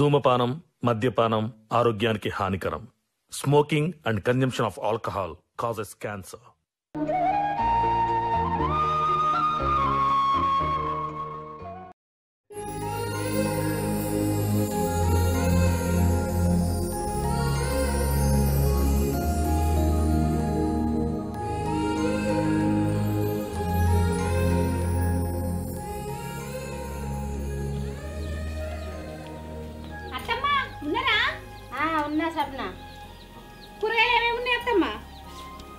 ధూమపానం, మద్యపానం ఆరోగ్యానికి హానికరం. Smoking and consumption of alcohol causes cancer. ఉన్నా సప్న కూరగాయలు ఏమేమి ఉన్నాయి అత్తమ్మా?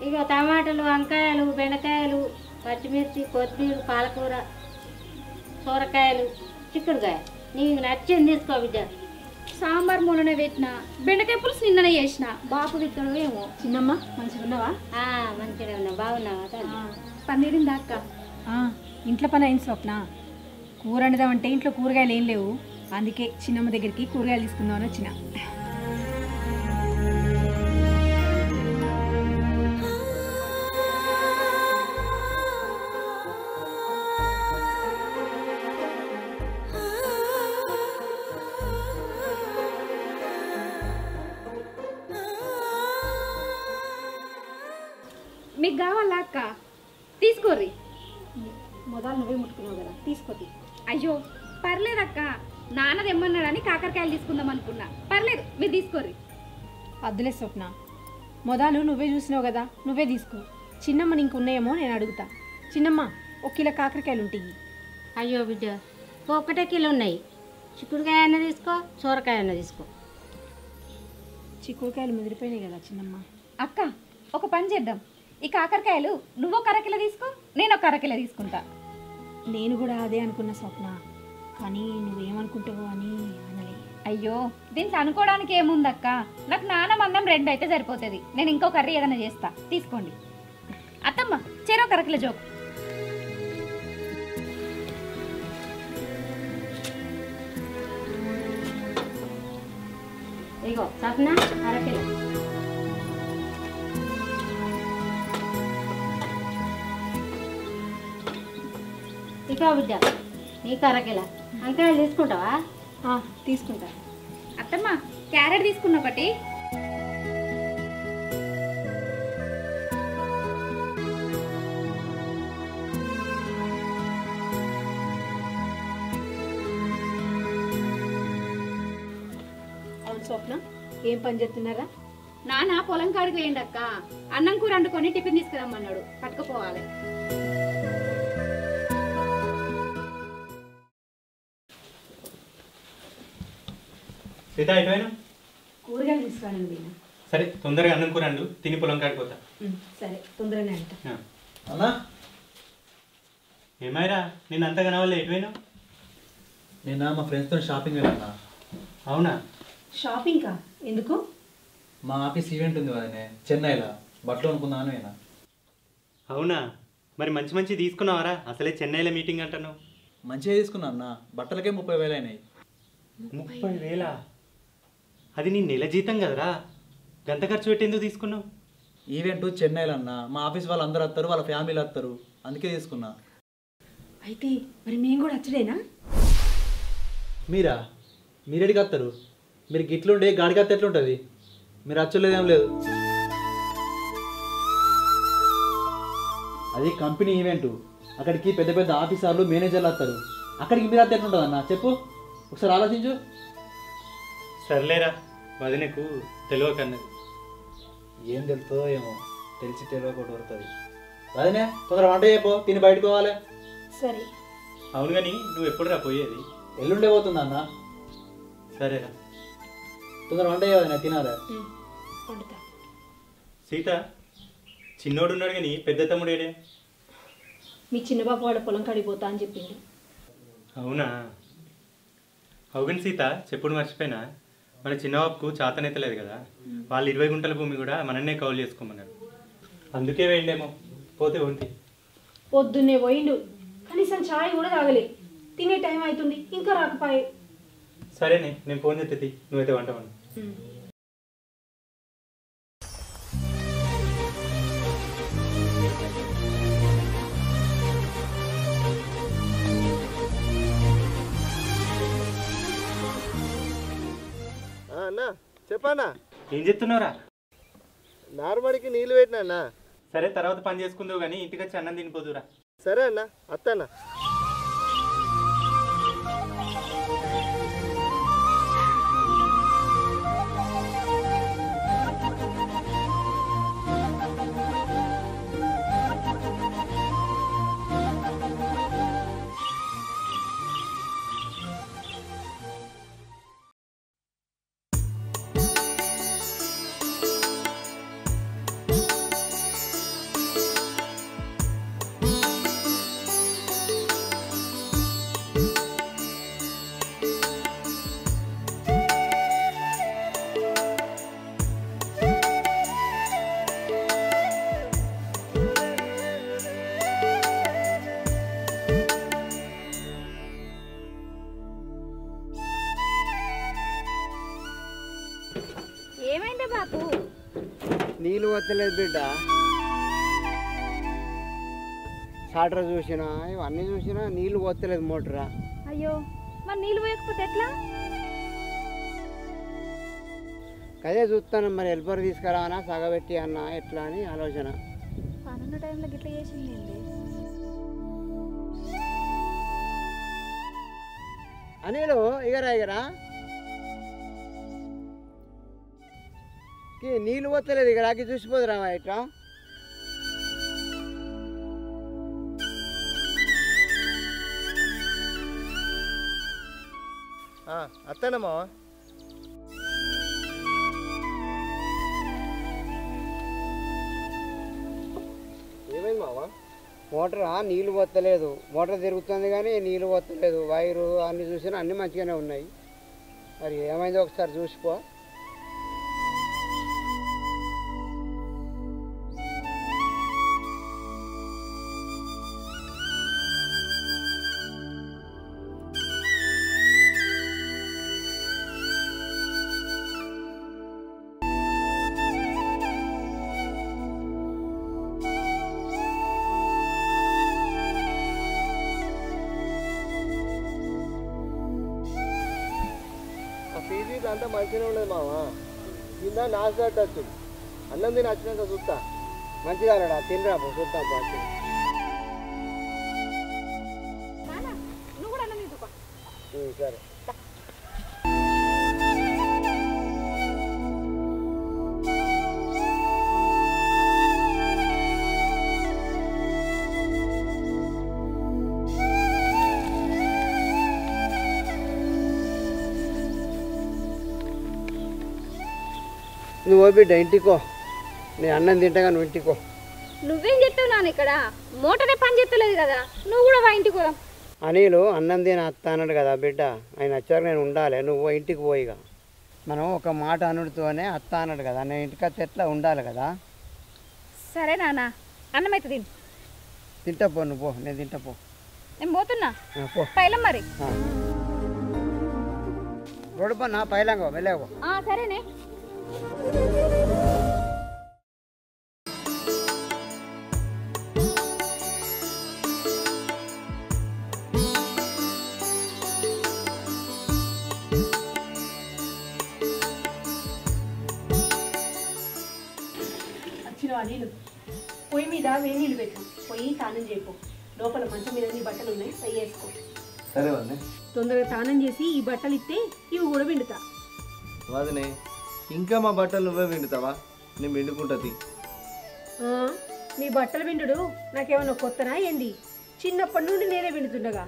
ఇక టమాటాలు, వంకాయలు, బెండకాయలు, పచ్చిమిర్చి, కొత్తిమీర, పాలకూర, సొరకాయలు, చిక్కుడుకాయ. నీకు నచ్చింది తీసుకో బిడ్డ. సాంబార్ మొన్ననే పెట్టిన, బెండకాయ పులుసు నిన్ననే చేసిన. బాపు తిట్టడం ఏమో. చిన్నమ్మ మంచిగా ఉన్నావా? మంచిగా ఉన్నా. బాగున్నావా? పన్నీరిందా అక్క? ఇంట్లో పని అయింది స్వప్న. కూర వండుదామంటే ఇంట్లో కూరగాయలు ఏం లేవు. అందుకే చిన్నమ్మ దగ్గరికి కూరగాయలు తీసుకుందామని వచ్చిన. మీకు కావాలా అక్క? తీసుకోర్రి. మొదలు నువ్వే ముట్టుకున్నావు కదా, తీసుకోతి. అయ్యో పర్లేదక్క, నాన్న తెమ్మన్నాడని కాకరకాయలు తీసుకుందాం అనుకున్నా. పర్లేదు, మీరు తీసుకోర్రి. అద్దులే స్వప్న, మొదలు నువ్వే చూసినావు కదా, నువ్వే తీసుకో. చిన్నమ్మ నీకు ఉన్నాయేమో నేను అడుగుతా. చిన్నమ్మ, 1 కిలో కాకరకాయలు ఉంటాయి. అయ్యో బిడ్డ, 1 కిలో ఉన్నాయి. చిక్కుడుకాయ అన్న తీసుకో, సొరకాయ అన్న తీసుకో. చిక్కుడుకాయలు ముదిరిపోయినాయి కదా చిన్నమ్మ. అక్క, ఒక పని చేద్దాం. ఈ కాకరకాయలు నువ్వు 1 అరకిలో తీసుకో, నేను 1 అరకిలో తీసుకుంటా. నేను కూడా అదే అనుకున్న స్వప్న, కానీ నువ్వేమనుకుంటావో అని అనలే. అయ్యో దీనికి అనుకోవడానికి ఏముందక్క, నాకు నాన్న మందం 2 అయితే సరిపోతుంది. నేను ఇంకో కర్రీ ఏదైనా చేస్తా, తీసుకోండి. అత్తమ్మ, చెరో 1 అరకిలో జోకు. ఇగో సప్న 1 కిలో. ఇక బిడ్డ నీకు 1 కిలో. వంకాయలు తీసుకుంటావా? తీసుకుంటా. అత్తమ్మ, క్యారెట్ తీసుకున్న ఒకటి. అవును స్వప్న, ఏం పని చేస్తున్నారా? నాన్న పొలం కాడికి వేయండి అక్క. అన్నం కూర వండుకొని టిఫిన్ తీసుకురమ్మన్నాడు, పట్టుకుపోవాలి. సీత ఎటువైనా? కూరగాయలు తీసుకురానండి. సరే, తొందరగా అన్నం కూర అండు, తిని పొలం కాడిపోతా. సరే, తొందరగానే అంట. అన్నా ఏమైరా నేను అంతగా నవ్వలే, ఎటువైనా? నేను మా ఫ్రెండ్స్తో షాపింగ్ వెళ్ళాను. అవునా? షాపింగ్కా? ఎందుకు? మా ఆఫీస్ ఈవెంట్ ఉంది కదనే చెన్నైలో, బట్టలు అనుకుందామని పోయినా. అవునా? మరి మంచి మంచి తీసుకున్నావారా? అసలే చెన్నైలో మీటింగ్ అంటాను. మంచిగా తీసుకున్నా అన్న, బట్టలకే 30,000 అయినాయి. 30,000? అది నీ నెల జీతం కదరా, గంత ఖర్చు పెట్టి ఎందుకు తీసుకున్నావు? ఈవెంట్ చెన్నైలో అన్న, మా ఆఫీస్ వాళ్ళు అందరూ వస్తారు, వాళ్ళ ఫ్యామిలీలు వస్తారు, అందుకే తీసుకున్నా. అయితే మరి మేము కూడా వచ్చడేనా? మీరెడికి వస్తారు? మీరు గిట్లుండే గాడికి వస్తే ఎట్లుంటుంది? మీరు వచ్చలేదేం లేదు. అది కంపెనీ ఈవెంట్, అక్కడికి పెద్ద పెద్ద ఆఫీసర్లు, మేనేజర్లు వస్తారు. అక్కడికి మీరు వస్తే ఎట్లుంటుంది అన్న చెప్పు, ఒకసారి ఆలోచించు. సర్లేరా, వదినకు తెలియకన్నది. ఏం తెలుస్తుందో ఏమో, తెలిసి తెలియకుండా పడుతుంది. అదేనే తొందర వంట చేయపో, తిని బయటకు పోవాలి. సరే. అవును కానీ నువ్వు ఎప్పుడు రా పోయేది? ఎల్లుండే పోతుంది అన్న. సరేరా, తొందర వంట చేయవదనే, తినాలి. సీత, చిన్నోడు ఉన్నాడు కానీ పెద్ద తమ్ముడేడే? మీ చిన్న బాబు వాళ్ళ పొలం కడిగిపోతా అని చెప్పింది. అవునా? అవును సీత, చెప్పుడు మర్చిపోయినా, మన చిన్నబాబుకు చాతనైతలేదు కదా, వాళ్ళు 20 గుంటల భూమి కూడా మనన్నే కౌలు చేసుకోమన్నారు. అందుకే వేయండేమో, పోతే ఒంటి. పొద్దున్నే పోయిండు, కనీసం ఛాయ్ కూడా తాగలే. తినే టైం అవుతుంది, ఇంకా రాకపోయే. సరేనే, నేను ఫోన్ చేస్తే నువ్వైతే వంట వండు. అన్న చెప్పన్నా. ఏం చెప్తున్నావురా? నార్మల్కి నీళ్ళు పెట్టినా అన్న. సరే తర్వాత పని చేసుకుందావు కానీ ఇంటికి వచ్చి అన్నం తినిపోదురా. సరే అన్న అత్తన్న. ఏమైందా బాపు? నీళ్ళు వస్తలేదు బిడ్డ. షాటర్ చూసినా ఇవన్నీ చూసినా నీళ్ళు వస్తలేదు మోటరా. అయ్యో మరి నీళ్ళు పోయకపోతే ఎట్లా? అదే చూస్తాను మరి హెల్పర్ తీసుకురావనా సగబెట్టి అన్న ఎట్లా అని ఆలోచన. పనున్న టైంలో గిట్లా చేసింది. అనిలు ఇగరా నీళ్ళు వస్తలేదు ఇక రాకి చూసిపోదురా ఇట్లా. అత్తనమ్మా ఏమైంది మావా? మోటారా నీళ్ళు వస్తలేదు. మోటార్ తిరుగుతుంది కానీ నీళ్ళు వస్తలేదు. వైరు అన్ని చూసినా అన్నీ మంచిగానే ఉన్నాయి. మరి ఏమైందో ఒకసారి చూసిపో. పీజీ అంతా మంచిగానే ఉండదు మావా. కింద నాశనట్టు అన్నం తిని వచ్చినాక చూస్తా. మంచిగా తినరా చూస్తా పాటు. నువ్వు కూడా అన్నం తీసుకో. సరే నువ్వు బిడ్డ ఇంటికో. నేను అన్నం తింటగా నువ్వు ఇంటికో. నువ్వేం చెప్తావు నాన్న? ఇక్కడ మోటారే పని చేస్తలేదు కదా, నువ్వు కూడా వా ఇంటికి పోదాం. అనిలు అన్నం తిని అత్త అన్నాడు కదా బిడ్డ. ఆయన వచ్చాక నేను ఉండాలి. నువ్వు ఇంటికి పోయిగా. మనం ఒక మాట అనుడితోనే అత్త అన్నాడు కదా. నేను ఇంటికి వస్తే ఎట్లా ఉండాలి కదా. సరే నాన్న అన్నం అయితే తిని. తింటా పో నువ్వు పో. నేను తింటా పో. నేను పోతున్నా పో పైలం మరి. రోడ్డు పో నా పైలంగో వెళ్ళావు. సరేనే. వచ్చిన నీళ్ళు పొయ్యి మీద వేడి నీళ్ళు పెట్టు. పొయ్యి తానం చేయకు. లోపల మంచం మీద నీ బట్టలు ఉన్నాయి, అవి వేసుకో. సరే వదినే. తొందరగా తానం చేసి ఈ బట్టలు ఇస్తే ఇవి కూడా పిండుతా. వదినే ఇంకా మా బట్టలు నువ్వే పిండుతావా? నేను పిండుకుంటుంది. నీ బట్టలు పిండుడు నాకేమన్నా కొత్తనా ఏంది? చిన్నప్పటి నుండి నేనే పిండుతుండగా.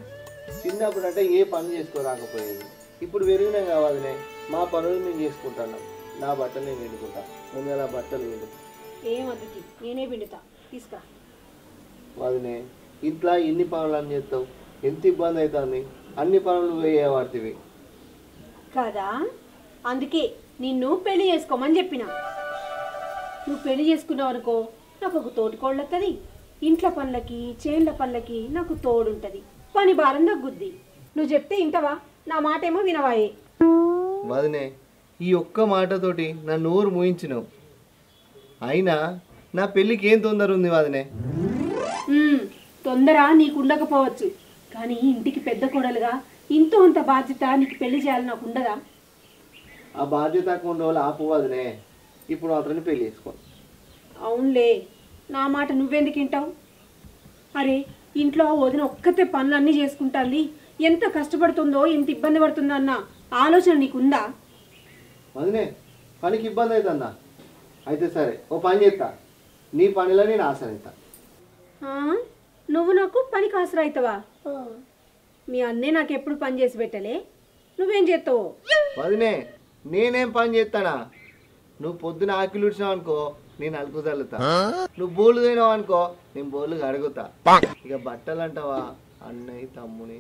చిన్నప్పుడు అంటే ఏ పని చేసుకోరాకపోయేది. ఇప్పుడు పెరిగినాం కావాలనే మా పనులు మేము చేసుకుంటున్నాం. నా బట్టలు నేను పిండుకుంటా. ముందు నా బట్టలు పిండు. ఏమద్దుకి నేనే పిండుతా, తీసుకురా. వదినే ఇట్లా ఎన్ని పనులు అని చేస్తావు? ఎంత ఇబ్బంది అవుతుంది. అన్ని పనులు వేయవాడుతుంది కదా, అందుకే నిన్ను పెళ్లి చేసుకోమని చెప్పిన. నువ్వు పెళ్లి చేసుకున్నావు అనుకో, నాకు ఒక తోటికోళ్ళు వస్తుంది. ఇంట్లో పనులకి చేన్ల పనులకి నాకు తోడుంటుంది. పని భారం తగ్గుద్ది. నువ్వు చెప్తే ఇంటవా? నా మాట ఏమో వినవాయే. వదినే ఈ ఒక్క మాటతోటి నా నోరు మూయించినావు. అయినా నా పెళ్ళికి ఏం తొందర ఉంది వదినే? తొందర నీకు ఉండకపోవచ్చు, కానీ ఇంటికి పెద్ద కోడలుగా ఇంతో అంత బాధ్యత నీకు పెళ్లి చేయాలని నాకు ఉండదా? ఆ బాధ్యత తక్కువ ఉండే వాళ్ళు ఆపు వదినే. ఇప్పుడు మాత్రం పెళ్లి చేసుకో. అవునులే, నా మాట నువ్వెందుకు వింటావు? అరే ఇంట్లో వదిన ఒక్కతే పనులన్నీ చేసుకుంటాంది. ఎంత కష్టపడుతుందో ఎంత ఇబ్బంది పడుతుందో అన్న ఆలోచన నీకుందా? వదినే పనికి ఇబ్బంది అవుతుందా? అయితే సరే, ఓ పని చేస్తా, నీ పనిలో నేను ఆశ్రయిస్తా. ఆ, నువ్వు నాకు పనికి ఆసరా అవుతావా? మీ అన్నే నాకు ఎప్పుడు పని చేసి పెట్టలే, నువ్వేం చేస్తావు? వదినే నేనేం పని చేస్తానా? నువ్వు పొద్దున ఆకిలు ఉడిచినావు అనుకో, నేను అలుకు చల్లుతా. నువ్వు బోళ్ళు తినావు అనుకో, నేను బోళ్ళు కడుగుతా. ఇక బట్టలు అంటావా, అన్నయ్య తమ్ముని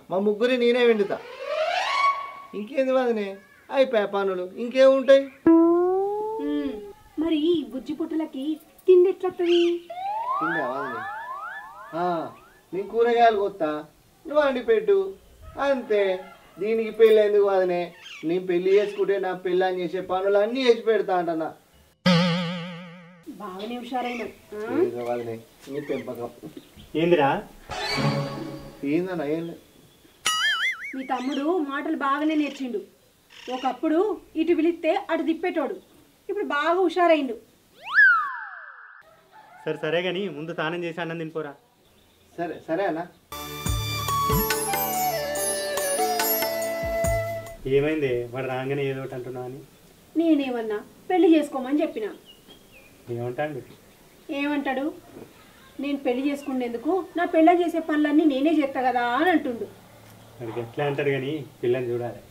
మా ముగ్గురి నేనే వండుతా. ఇంకేంది వదినే, అయిపోయా పనులు, ఇంకేముంటాయి? మరి ఈ బుజ్జి పుట్టలకి తిండి ఎట్లత్తది? తిందా వదినే? నేను కూరగాయలు కొత్తా, నువ్వు వండి పెట్టు, అంతే. దీనికి పెళ్ళి ఎందుకు వదినే? నేను పెళ్లి చేసుకుంటే నా పెళ్ళని చేసే పనులు అన్నీ చేసి పెడతా అంటన్నా. బాగానే హుషారైన వదినే నీ పెంపకం ఏందిరా? ఏందన్నా ఏం? మీ తమ్ముడు మాటలు బాగానే నేర్చిండు. ఒకప్పుడు ఇటు పిలిస్తే అటు తిప్పేటోడు, ఇప్పుడు బాగా హుషారైండు. సరే సరే కానీ ముందు స్నానం చేసి అన్నం తినిపోరా. సరే సరే అన్న. ఏమైంది? వాడు రాగానే ఏదో ఒకటి అంటున్నా అని. నేనేమన్నా పెళ్లి చేసుకోమని చెప్పిన. ఏమంటాడు? ఏమంటాడు? నేను పెళ్లి చేసుకునేందుకు నా పెళ్ళ చేసే పనులన్నీ నేనే చేస్తా కదా అని అంటుండు. వాడికి ఎట్లా అంటాడు కానీ పిల్లని చూడాలి.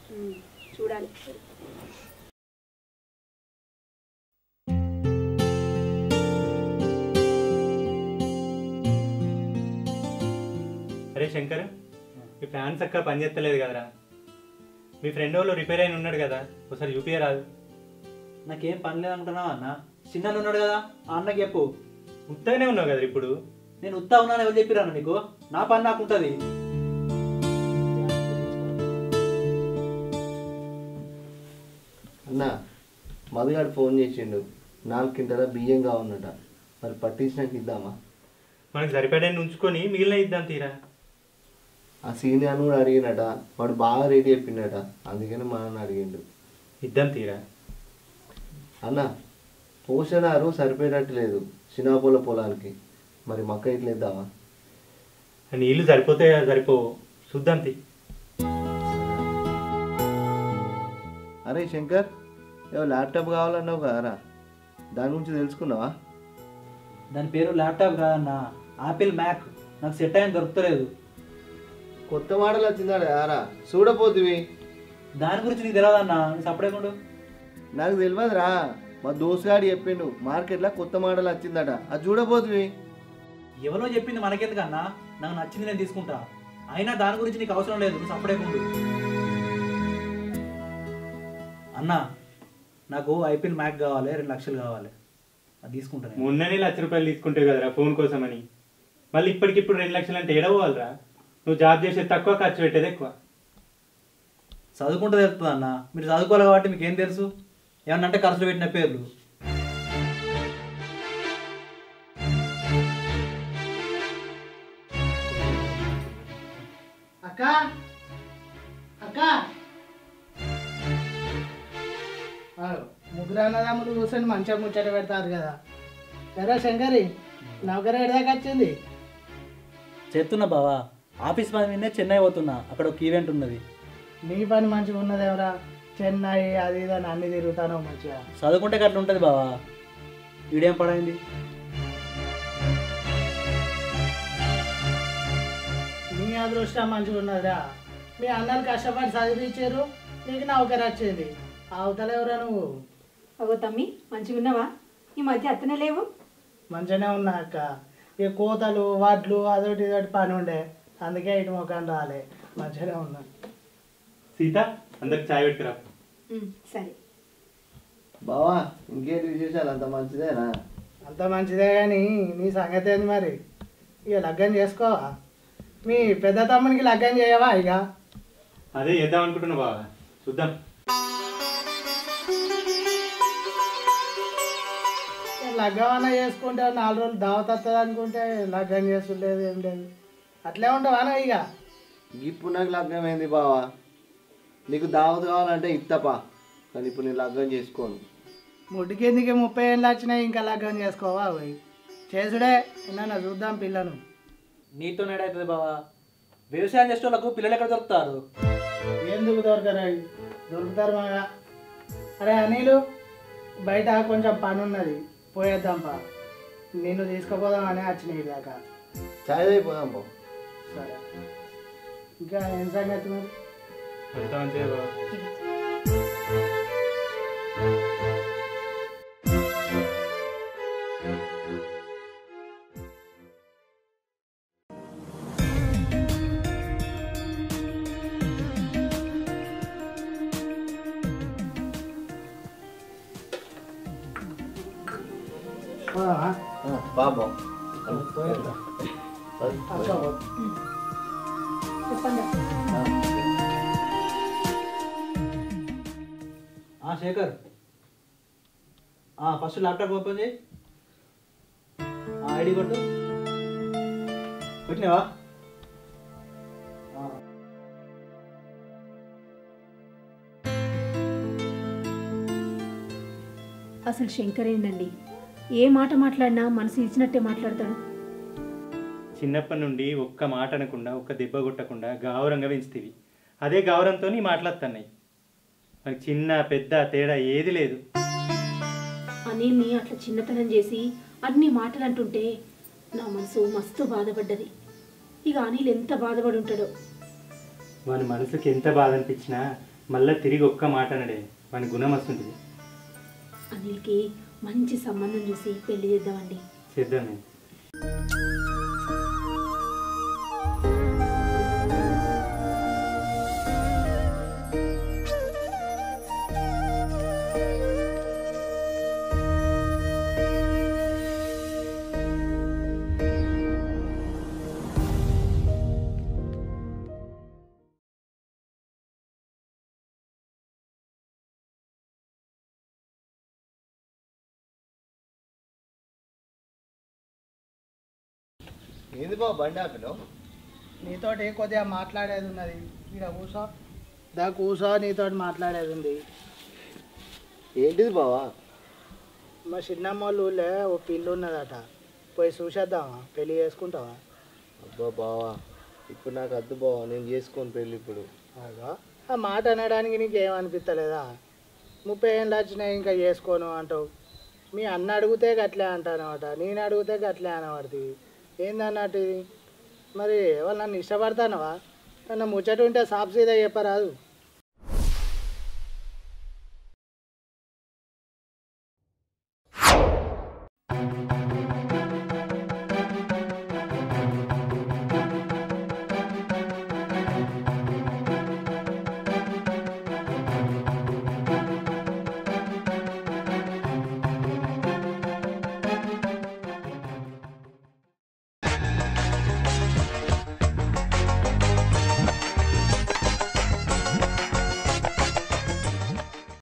చూడాలి. అరే శంకర్, ఈ ఫ్యాన్ చక్కగా పని చేస్తలేదు కదరా. మీ ఫ్రెండ్ వాళ్ళు రిపేర్ అయిన ఉన్నాడు కదా, ఒకసారి చూపియే రాదు. నాకేం పని లేదనుకుంటున్నావా అన్న? చిన్నలు ఉన్నాడు కదా, ఆ అన్నకి చెప్పు. ఉత్తగానే ఉన్నావు కదా ఇప్పుడు. నేను ఉత్తా ఉన్నాను, ఎవరు చెప్పిరాను నీకు? నా పని నాకు ఉంటుంది. అన్న మధుగాడు ఫోన్ చేసిండు, 4 కింటాల బియ్యం కావాలన్నట. మరి పట్టించినాక ఇద్దామా? మనకు సరిపడాన్ని ఉంచుకొని మిగిలిన ఇద్దాం తీరా. ఆ సీనియర్ కూడా అడిగినట, వాడు బాగా రేట్ చెప్పిండట, అందుకని మనల్ని అడిగిండు. ఇద్దాం తీరా. అన్న పోషణారు సరిపోయేటట్టు లేదు చిన్నపొల పొలానికి, మరి మక్క ఇట్లా ఇద్దామా? నీళ్ళు సరిపోతాయా సరిపోవు చూద్దాం తీ. అరే శంకర్, ఏవో ల్యాప్టాప్ కావాలన్నావు కదరా, దాని గురించి తెలుసుకున్నావా? దాని పేరు ల్యాప్టాప్ కాదన్న, ఆపిల్ మ్యాక్. నాకు సెట్ అయిన దొరుకుతలేదు. కొత్త మోడల్ వచ్చిందా కదరా, చూడపోతువి. దాని గురించి నీకు తెలియదన్నా, నీ సపరేకుండు. నాకు తెలియదురా, మా దోస్తుగాడు చెప్పిండు మార్కెట్లో కొత్త మోడల్ వచ్చిందట, అది చూడపోతువి. ఎవరో చెప్పింది మనకెందుకన్నా, నాకు నచ్చింది నేను తీసుకుంటా. అయినా దాని గురించి నీకు అవసరం లేదు, నువ్వు సపరేకుండు. అన్నా నాకు ఐపీఎల్ మ్యాక్ కావాలి, 2 లక్షలు కావాలి, అది తీసుకుంటాను. మొన్ననే ₹1,00,000 తీసుకుంటావు కదరా ఫోన్ కోసమని, మళ్ళీ ఇప్పటికిప్పుడు 2 లక్షలు అంటే ఏడవాలరా? నువ్వు జాబ్ చేసేది తక్కువ, ఖర్చు పెట్టేది ఎక్కువ. చదువుకుంటే తెలుస్తుంది అన్న, మీరు చదువుకోవాలి కాబట్టి మీకు ఏం తెలుసు? ఏమన్నా అంటే ఖర్చులు పెట్టిన పేర్లు. అక్క అక్క, ముగ్గురు అన్నదమ్ములు కూర్చొని మంచిగా ముచ్చట పెడతారు కదా. సరే శంకరి, నౌకరీ ఎడదాకా వచ్చింది? చెప్తున్నా బావా, ఆఫీస్ పని మీదే చెన్నై పోతున్నా, అక్కడ ఒక ఈవెంట్ ఉన్నది. నీ పని మంచిగా ఉన్నది ఎవరా, చెన్నై అది ఇది అని అన్ని తిరుగుతాను మంచిగా. చదువుకుంటే అట్లా ఉంటుంది బావా. వీడేం పడైంది? నీ అదృష్టం మంచిగా ఉన్నదిరా, మీ అన్నలు కష్టపడి చదివించారు, నీకు నౌకరీ వచ్చింది. అవతల ఎవరా నువ్వు? అగో తమ్మి, మంచిగా ఉన్నావా? ఈ మధ్య అత్తనే లేవు. మంచిగానే ఉన్నా అక్క, ఈ కోతలు వడ్లు అదొకటి ఇదొకటి పని ఉండే, అందుకే ఇటు మొక్కని రాలే. మంచిగానే ఉన్నా. సీత, అందరికి చాయ్ పెట్టుకురా. సరే బావా, ఇంకేంటి విశేషాలు? అంత మంచిదేనా? అంత మంచిదే కానీ నీ సంగతి ఏంది మరి? ఇక లగ్గం చేసుకోవా? మీ పెద్ద తమ్మునికి లగ్గం చేయవా? ఇక అదే చేద్దాం అనుకుంటున్నా బావా, చూద్దాం. లగ్గం అన్నా చేసుకుంటే 4 రోజులు దావత్ వస్తుంది అనుకుంటే లగ్గం చేసులేదు ఏం లేదు, అట్లే ఉండవానా? ఇక ఇప్పుడు నాకు లగ్నం ఏంది బావా, నీకు దావత్ కావాలంటే ఇత్తపా, కానీ ఇప్పుడు నేను లగ్గం చేసుకోను. ముడ్డుకెందుకు 30 ఏళ్ళు వచ్చినాయి ఇంకా లగ్గం చేసుకోవా పోయి చేసుడే ఏమన్నా చూద్దాం పిల్లను. నీతో నేడవుతుంది బావా. వ్యవసాయం చేసే వాళ్ళకు పిల్లలు ఎక్కడ దొరుకుతారు? ఎందుకు దొరకరా దొరుకుతారు బాగా. అరే అనిలు బయట కొంచెం పని ఉన్నది పోయేద్దాంపా. నిన్ను తీసుకుపోదామని వచ్చినాయి దాకా. చాయ్ అయిపోదాం బావ. సరే ఇంకా ఏం సంగతి మరి? అంతా మంచిదే బావ. బాబా శేఖర్ ఫస్ట్ ల్యాప్టాప్ ఓపెన్ చేయి. ఐడి కొట్టు. కొట్టినావా? అసలు శంకర్ ఏందండి, ఏ మాట మాట్లాడినా మనసు ఇచ్చినట్టే మాట్లాడతాడు. చిన్నప్పటి నుండి ఒక్క మాట అనకుండా ఒక్క దెబ్బ కొట్టకుండా గౌరవంగా పెంచుతీవి. అదే గౌరవంతో మాట్లాడుతున్నాయి. మనకి చిన్న పెద్ద తేడా ఏది లేదు. అనిల్ని అట్లా చిన్నతనం చేసి అన్ని మాటలు అంటుంటే నా మనసు మస్తు బాధపడ్డది. ఇక అనిల్ ఎంత బాధపడి ఉంటాడో. వాని మనసుకి ఎంత బాధ అనిపించినా మళ్ళీ తిరిగి ఒక్క మాట అనడే వాని గుణం వస్తుంటుంది. అనిల్కి మంచి సంబంధం చూసి పెళ్లి చేద్దామండి. చేద్దామే. ఏంది బావ బండి ఆపినావు? నీతోటి కొద్దిగా మాట్లాడేది ఉన్నది. ఇక్కడ కూసో కూసో నీతోటి మాట్లాడేది ఉంది. ఏంటిది బావా? మా చిన్నమ్మ వాళ్ళ ఊళ్ళో ఓ పిల్లు ఉన్నదట, పోయి చూసేద్దామా? పెళ్ళి చేసుకుంటావా? అబ్బా బావా ఇప్పుడు నాకు వద్దు బావా, నేను చేసుకోను పెళ్ళి ఇప్పుడు. అగా ఆ మాట అనడానికి నీకేమనిపిస్తలేదా? 30 ఏళ్ళు వచ్చినాయి ఇంకా చేసుకోను అంటావు. మీ అన్న అడిగితే గట్లే అంటానమాట, నేను అడిగితే గట్లే అనబడుతుంది. ఏందన్నట్టు ఇది? మరి ఎవరు నన్ను ఇష్టపడతానవా? నన్ను ముచ్చట ఉంటే సాఫ్ సీదా చెప్పరాదు.